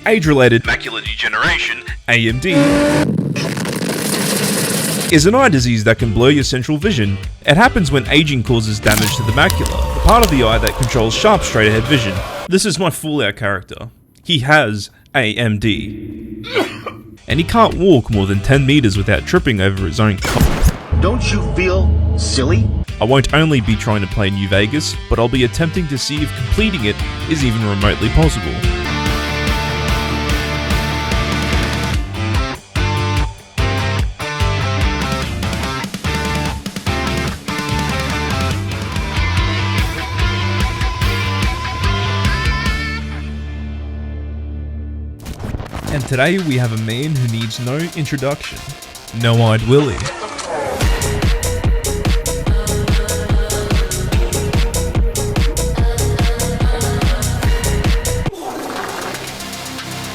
age-related macular degeneration, AMD, is an eye disease that can blur your central vision. It happens when aging causes damage to the macula, the part of the eye that controls sharp straight-ahead vision. This is my Fallout character. He has AMD. And he can't walk more than 10 meters without tripping over his own cock. Don't you feel silly? I won't only be trying to play New Vegas, but I'll be attempting to see if completing it is even remotely possible. And today we have a man who needs no introduction. No-Eyed Willie.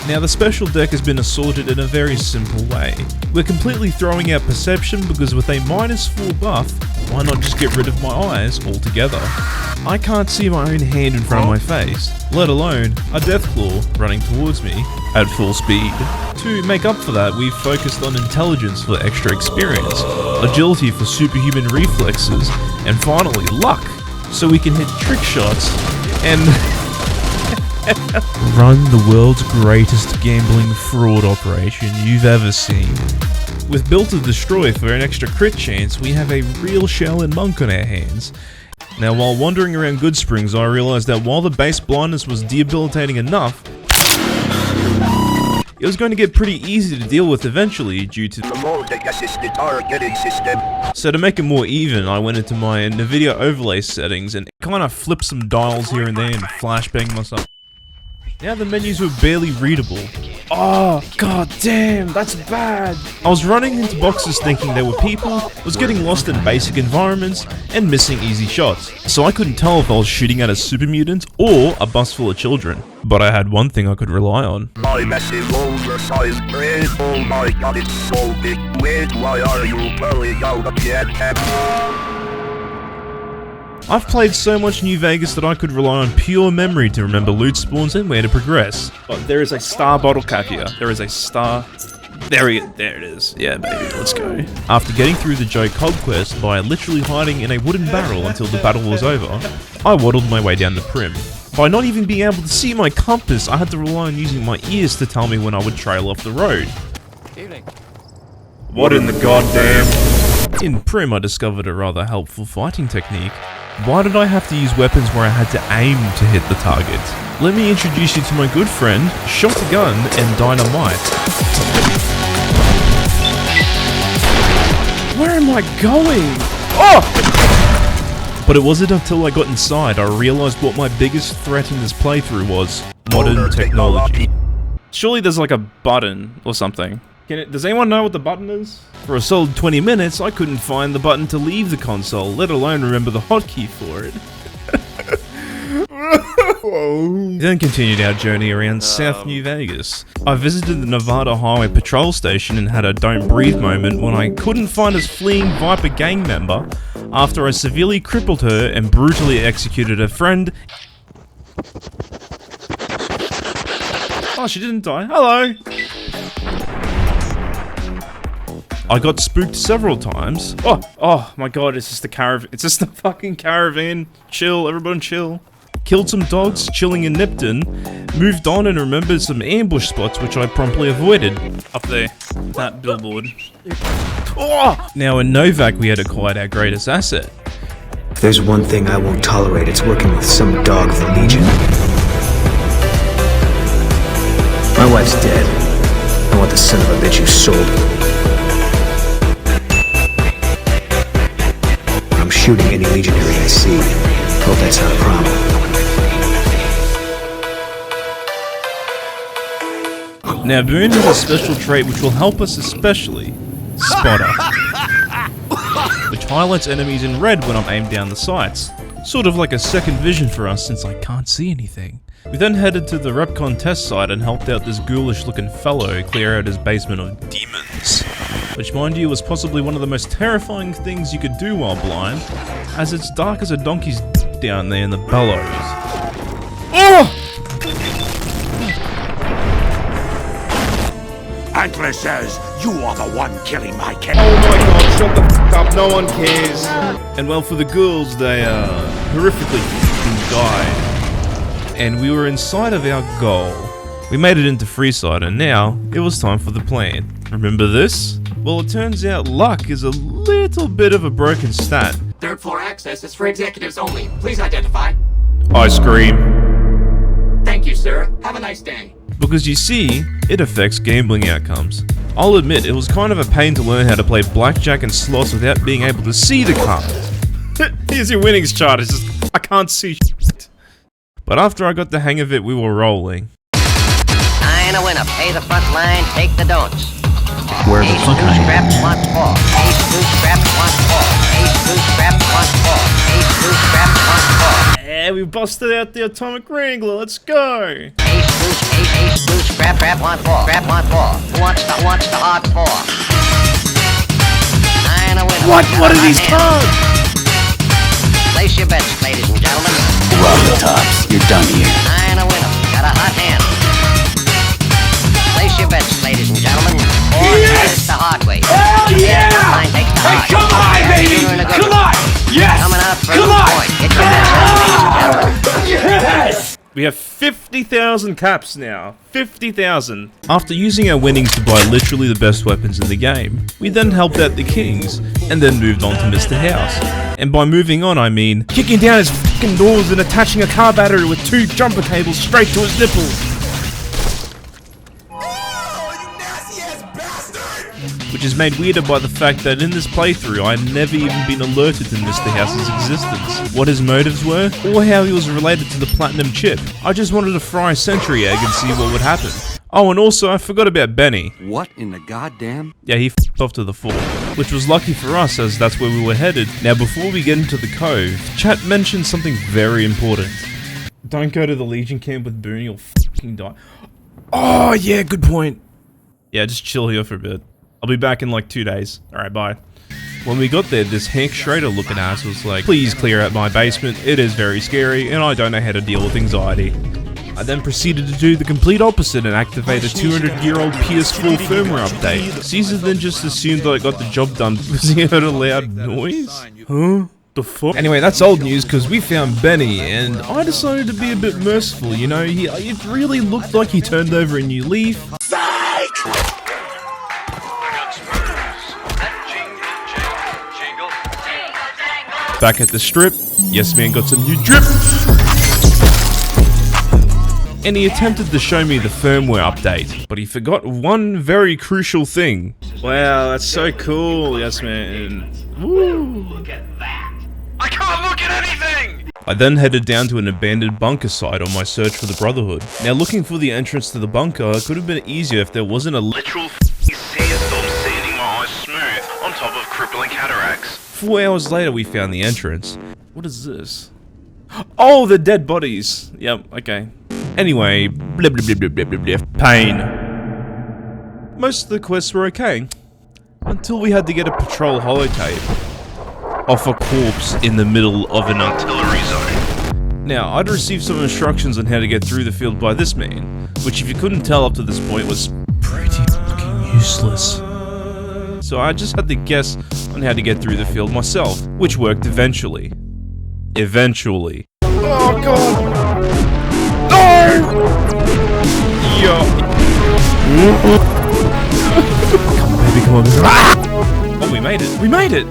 Now the special deck has been assorted in a very simple way. We're completely throwing out perception because with a -4 buff, why not just get rid of my eyes altogether? I can't see my own hand in front of my face, let alone a Deathclaw running towards me at full speed. To make up for that, we've focused on intelligence for extra experience, agility for superhuman reflexes, and finally luck, so we can hit trick shots and run the world's greatest gambling fraud operation you've ever seen. With Built to Destroy for an extra crit chance, we have a real Shaolin monk on our hands. Now while wandering around Goodsprings, I realised that while the base blindness was debilitating enough, it was going to get pretty easy to deal with eventually due to Assisted targeting system. So to make it more even, I went into my NVIDIA overlay settings and kind of flipped some dials here and there and flashbanged myself. Now the menus were barely readable. Oh, god damn, that's bad. I was running into boxes thinking there were people, was getting lost in basic environments, and missing easy shots. So I couldn't tell if I was shooting at a super mutant or a bus full of children. But I had one thing I could rely on. My massive oversized brain, oh my god, it's so big. Wait, why are you pulling out a jetpack? I've played so much New Vegas that I could rely on pure memory to remember loot spawns and where to progress. But there is a star bottle cap here. There is a star... There it is. Yeah, baby, let's go. After getting through the Joe Cobb quest by literally hiding in a wooden barrel until the battle was over, I waddled my way down to Primm. By not even being able to see my compass, I had to rely on using my ears to tell me when I would trail off the road. Evening. What in the goddamn... In Primm, I discovered a rather helpful fighting technique. Why did I have to use weapons where I had to aim to hit the target? Let me introduce you to my good friend, Shotgun and Dynamite. Where am I going? Oh! But it wasn't until I got inside I realised what my biggest threat in this playthrough was. Modern technology. Surely there's like a button or something. Does anyone know what the button is? For a solid 20 minutes, I couldn't find the button to leave the console, let alone remember the hotkey for it. Then continued our journey around South New Vegas. I visited the Nevada Highway Patrol Station and had a don't breathe moment when I couldn't find a fleeing Viper gang member after I severely crippled her and brutally executed her friend. Oh, she didn't die. Hello! I got spooked several times. Oh my god, it's just the caravan. It's just the fucking caravan. Chill, everyone chill. Killed some dogs, chilling in Nipton. Moved on and remembered some ambush spots which I promptly avoided. Up there, that billboard. Oh! Now in Novac we had acquired our greatest asset. If there's one thing I won't tolerate, it's working with some dog of the Legion. My wife's dead. I want the son of a bitch who sold her. I'm shooting any legionary I see. Hope that's not a problem. Now Boone has a special trait which will help us especially. Spotter. Which highlights enemies in red when I'm aimed down the sights. Sort of like a second vision for us since I can't see anything. We then headed to the Repcon test site and helped out this ghoulish looking fellow clear out his basement of demons. Which mind you was possibly one of the most terrifying things you could do while blind, as it's dark as a donkey's down there in the bellows. Oh! Antler says you are the one killing my cat. Oh my god, shut the f up, no one cares. And well, for the ghouls, they horrifically died. And we were inside of our goal. We made it into Freeside, and now it was time for the plan. Remember this? Well, it turns out luck is a little bit of a broken stat. Third floor access is for executives only. Please identify. Ice cream. Thank you, sir. Have a nice day. Because you see, it affects gambling outcomes. I'll admit, it was kind of a pain to learn how to play blackjack and slots without being able to see the cards. Here's your winnings chart, it's just, I can't see shit. But after I got the hang of it, we were rolling. Nine a winner, pay the front line, take the don'ts. Where the fuck are you? Scraps once more. Ace two scraps once more. Ace two scraps once more. Ace two scraps once more. Yeah, we busted out the atomic wrangler, let's go! Ace two scrap once more. Scrap once more. Who wants the hard four? Nine a winner. What are these cards? Place your bets, ladies and gentlemen. Rob the tops. You're done here. Nine a winner. Got a hot hand. Place your bets, ladies and gentlemen. Yes! The hard way. Hell yeah! Line takes the hard. Hey, come on, baby! Come on! Yes! Coming out for Come a on! point. Get your bets in, ladies and gentlemen. Yes! We have 50,000 caps now. 50,000. After using our winnings to buy literally the best weapons in the game, we then helped out the kings, and then moved on to Mr. House. And by moving on, I mean kicking down his fucking doors and attaching a car battery with 2 jumper cables straight to his nipples. Which is made weirder by the fact that in this playthrough I'd never even been alerted to Mr. House's existence, what his motives were, or how he was related to the platinum chip. I just wanted to fry a sentry egg and see what would happen. Oh, and also I forgot about Benny. What in the goddamn? Yeah, he f***ed off to the fort, which was lucky for us as that's where we were headed. Now before we get into the cove, chat mentioned something very important. Don't go to the Legion camp with Boone, you'll f***ing die. Oh yeah, good point. Yeah, just chill here for a bit. I'll be back in like 2 days. Alright, bye. When we got there, this Hank Shrader looking ass was like, please clear out my basement, it is very scary, and I don't know how to deal with anxiety. I then proceeded to do the complete opposite and activate a 200-year-old PS4 firmware update. Caesar then just assumed that I got the job done because he heard a loud noise? Huh? The fuck? Anyway, that's old news because we found Benny, and I decided to be a bit merciful, you know, it really looked like he turned over a new leaf. Back at the strip, Yes Man got some new drip! And he attempted to show me the firmware update, but he forgot one very crucial thing. Wow, that's so cool, Yes Man. Woo! Look at that! I can't look at anything! I then headed down to an abandoned bunker site on my search for the Brotherhood. Now looking for the entrance to the bunker could have been easier if there wasn't a literal f***ing sandstorm sanding my eyes smooth on top of crippling cataracts. 4 hours later we found the entrance. What is this? Oh, the dead bodies! Yep, okay. Anyway, blah blah blah blah blah blah blah. Pain. Most of the quests were okay. Until we had to get a patrol holotape off a corpse in the middle of an artillery zone. Now, I'd received some instructions on how to get through the field by this man, which if you couldn't tell up to this point was pretty fucking useless. So I just had to guess on how to get through the field myself, which worked eventually. Eventually. Oh god! No! Yo! Come on baby, come on baby. Ah! Oh, we made it! We made it!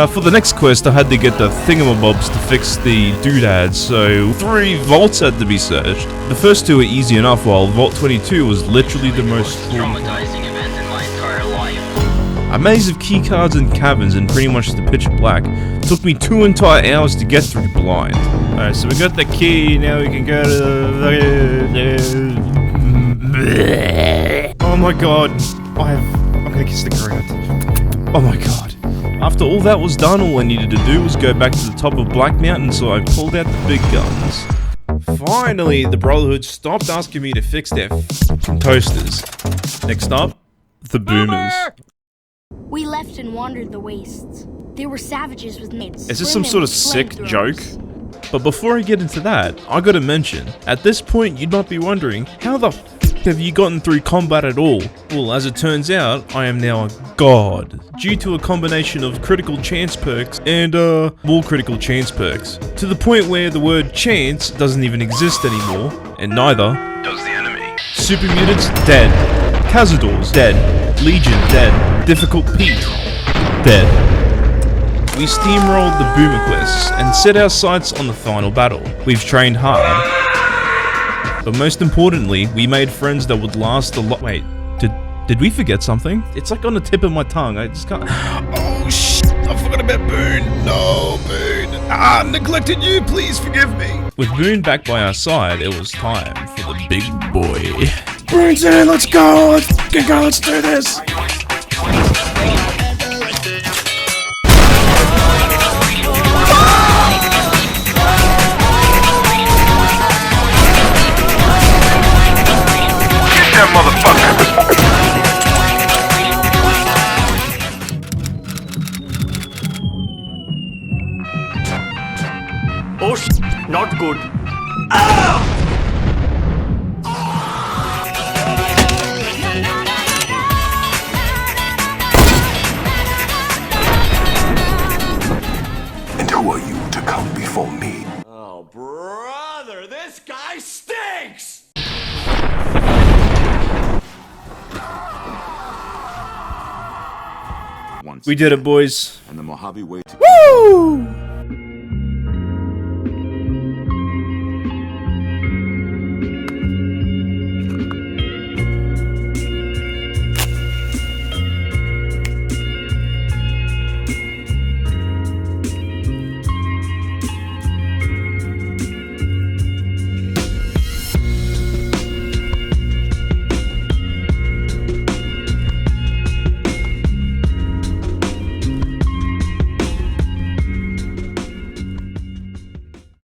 For the next quest, I had to get the thingamabobs to fix the doodads, so 3 vaults had to be searched. The first 2 were easy enough, while Vault 22 was literally the most traumatizing event in my entire life. A maze of keycards and caverns in pretty much the pitch black took me 2 entire hours to get through blind. Alright, so we got the key, now we can go to the... Oh my god, I'm gonna kiss the ground. Oh my god. After all that was done, all I needed to do was go back to the top of Black Mountain, so I pulled out the big guns. Finally, the Brotherhood stopped asking me to fix their f***ing toasters. Next up, the Boomers. We left and wandered the wastes. They were savages with nades. Is this some sort of sick joke? But before I get into that, I gotta mention, at this point you'd might be wondering, how the f have you gotten through combat at all? Well, as it turns out, I am now a god, due to a combination of critical chance perks and, more critical chance perks. To the point where the word chance doesn't even exist anymore, and neither Does the enemy? Super Mutants, dead. Cazadors, dead. Legion, dead. Difficult Pete, dead. We steamrolled the boomer quests and set our sights on the final battle. We've trained hard. But most importantly, we made friends that would last a lot. Wait, did we forget something? It's like on the tip of my tongue, I just can't. Oh shit, I forgot about Boone. No, Boone. Neglected you, please forgive me. With Boone back by our side, it was time for the big boy. Boone's in, let's go, let's do this. That motherfucker! Oh not good. And who are you to come before me? Oh, brother, this guy stinks! We did it, boys. And the Mojave way to Woo!